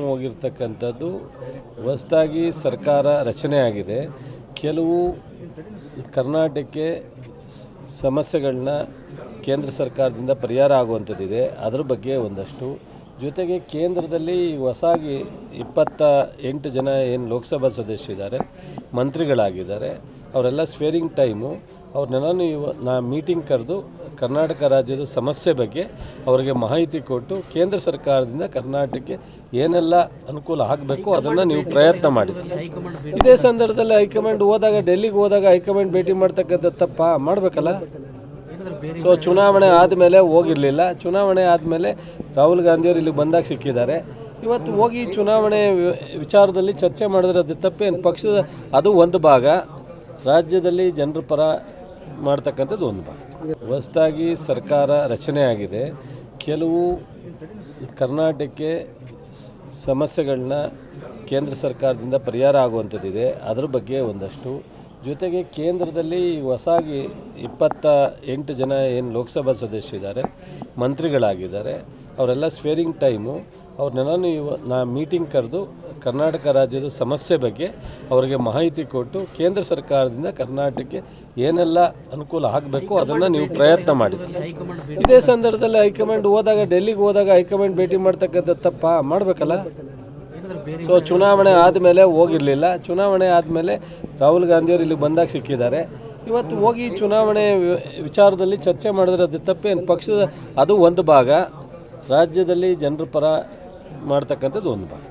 ಹೋಗಿರ್ತಕ್ಕಂಥದ್ದು ಹೊಸದಾಗಿ ಸರ್ಕಾರ ರಚನೆ ಆಗಿದೆ. ಕೆಲವು ಕರ್ನಾಟಕಕ್ಕೆ ಸಮಸ್ಯೆಗಳನ್ನ ಕೇಂದ್ರ ಸರ್ಕಾರದಿಂದ ಪರಿಹಾರ ಆಗುವಂಥದ್ದಿದೆ. ಅದರ ಬಗ್ಗೆ ಒಂದಷ್ಟು ಜೊತೆಗೆ ಕೇಂದ್ರದಲ್ಲಿ ಹೊಸದಾಗಿ 28 ಜನ ಏನು ಲೋಕಸಭಾ ಸದಸ್ಯರಿದ್ದಾರೆ, ಮಂತ್ರಿಗಳಾಗಿದ್ದಾರೆ, ಅವರೆಲ್ಲ ಸ್ವೇರಿಂಗ್ ಟೈಮು. ಅವ್ರನ್ನೆಲ್ಲ ಮೀಟಿಂಗ್ ಕರೆದು ಕರ್ನಾಟಕ ರಾಜ್ಯದ ಸಮಸ್ಯೆ ಬಗ್ಗೆ ಅವರಿಗೆ ಮಾಹಿತಿ ಕೊಟ್ಟು ಕೇಂದ್ರ ಸರ್ಕಾರದಿಂದ ಕರ್ನಾಟಕಕ್ಕೆ ಏನೆಲ್ಲ ಅನುಕೂಲ ಆಗಬೇಕು ಅದನ್ನು ನೀವು ಪ್ರಯತ್ನ ಮಾಡಿ. ಇದೇ ಸಂದರ್ಭದಲ್ಲಿ ಹೈಕಮಾಂಡ್ ಹೋದಾಗ, ಡೆಲ್ಲಿಗೆ ಹೋದಾಗ ಹೈಕಮಾಂಡ್ ಭೇಟಿ ಮಾಡ್ತಕ್ಕಂಥ ತಪ್ಪ ಮಾಡಬೇಕಲ್ಲ. ಸೊ ಚುನಾವಣೆ ಆದಮೇಲೆ ಹೋಗಿರಲಿಲ್ಲ. ಚುನಾವಣೆ ಆದಮೇಲೆ ರಾಹುಲ್ ಗಾಂಧಿಯವರು ಇಲ್ಲಿ ಬಂದಾಗ ಸಿಕ್ಕಿದ್ದಾರೆ. ಇವತ್ತು ಹೋಗಿ ಚುನಾವಣೆ ವಿಚಾರದಲ್ಲಿ ಚರ್ಚೆ ಮಾಡಿದ್ರೆ ಅದು ತಪ್ಪೇನು? ಪಕ್ಷದ ಅದು ಒಂದು ಭಾಗ, ರಾಜ್ಯದಲ್ಲಿ ಜನರ ಪರ ಮಾಡ್ತಕ್ಕಂಥದ್ದು ಒಂದು ಭಾಗ. ಹೊಸದಾಗಿ ಸರ್ಕಾರ ರಚನೆ ಆಗಿದೆ. ಕೆಲವು ಕರ್ನಾಟಕಕ್ಕೆ ಸಮಸ್ಯೆಗಳನ್ನ ಕೇಂದ್ರ ಸರ್ಕಾರದಿಂದ ಪರಿಹಾರ ಆಗುವಂಥದ್ದಿದೆ. ಅದರ ಬಗ್ಗೆ ಒಂದಷ್ಟು ಜೊತೆಗೆ ಕೇಂದ್ರದಲ್ಲಿ ಹೊಸದಾಗಿ 28 ಜನ ಏನು ಲೋಕಸಭಾ ಸದಸ್ಯರಿದ್ದಾರೆ, ಮಂತ್ರಿಗಳಾಗಿದ್ದಾರೆ, ಅವರೆಲ್ಲ ಸ್ವೇರಿಂಗ್ ಟೈಮು. ಅವ್ರನ್ನೆಲ್ಲ ಮೀಟಿಂಗ್ ಕರೆದು ಕರ್ನಾಟಕ ರಾಜ್ಯದ ಸಮಸ್ಯೆ ಬಗ್ಗೆ ಅವರಿಗೆ ಮಾಹಿತಿ ಕೊಟ್ಟು ಕೇಂದ್ರ ಸರ್ಕಾರದಿಂದ ಕರ್ನಾಟಕಕ್ಕೆ ಏನೆಲ್ಲ ಅನುಕೂಲ ಆಗಬೇಕು ಅದನ್ನು ನೀವು ಪ್ರಯತ್ನ ಮಾಡಿ. ಇದೇ ಸಂದರ್ಭದಲ್ಲಿ ಹೈಕಮಾಂಡ್ ಹೋದಾಗ, ಡೆಲ್ಲಿಗೆ ಹೋದಾಗ ಹೈಕಮಾಂಡ್ ಭೇಟಿ ಮಾಡ್ತಕ್ಕಂಥ ತಪ್ಪ ಮಾಡಬೇಕಲ್ಲ. ಸೊ ಚುನಾವಣೆ ಆದಮೇಲೆ ಹೋಗಿರಲಿಲ್ಲ. ಚುನಾವಣೆ ಆದಮೇಲೆ ರಾಹುಲ್ ಗಾಂಧಿಯವರು ಇಲ್ಲಿ ಬಂದಾಗ ಸಿಕ್ಕಿದ್ದಾರೆ. ಇವತ್ತು ಹೋಗಿ ಚುನಾವಣೆ ವಿಚಾರದಲ್ಲಿ ಚರ್ಚೆ ಮಾಡಿದ್ರೆ ಅದು ತಪ್ಪೇನು? ಪಕ್ಷದ ಅದು ಒಂದು ಭಾಗ, ರಾಜ್ಯದಲ್ಲಿ ಜನರ ಪರ ಮಾಡ್ತಕ್ಕಂಥದ್ದು ಒಂದು ಭಾಗ.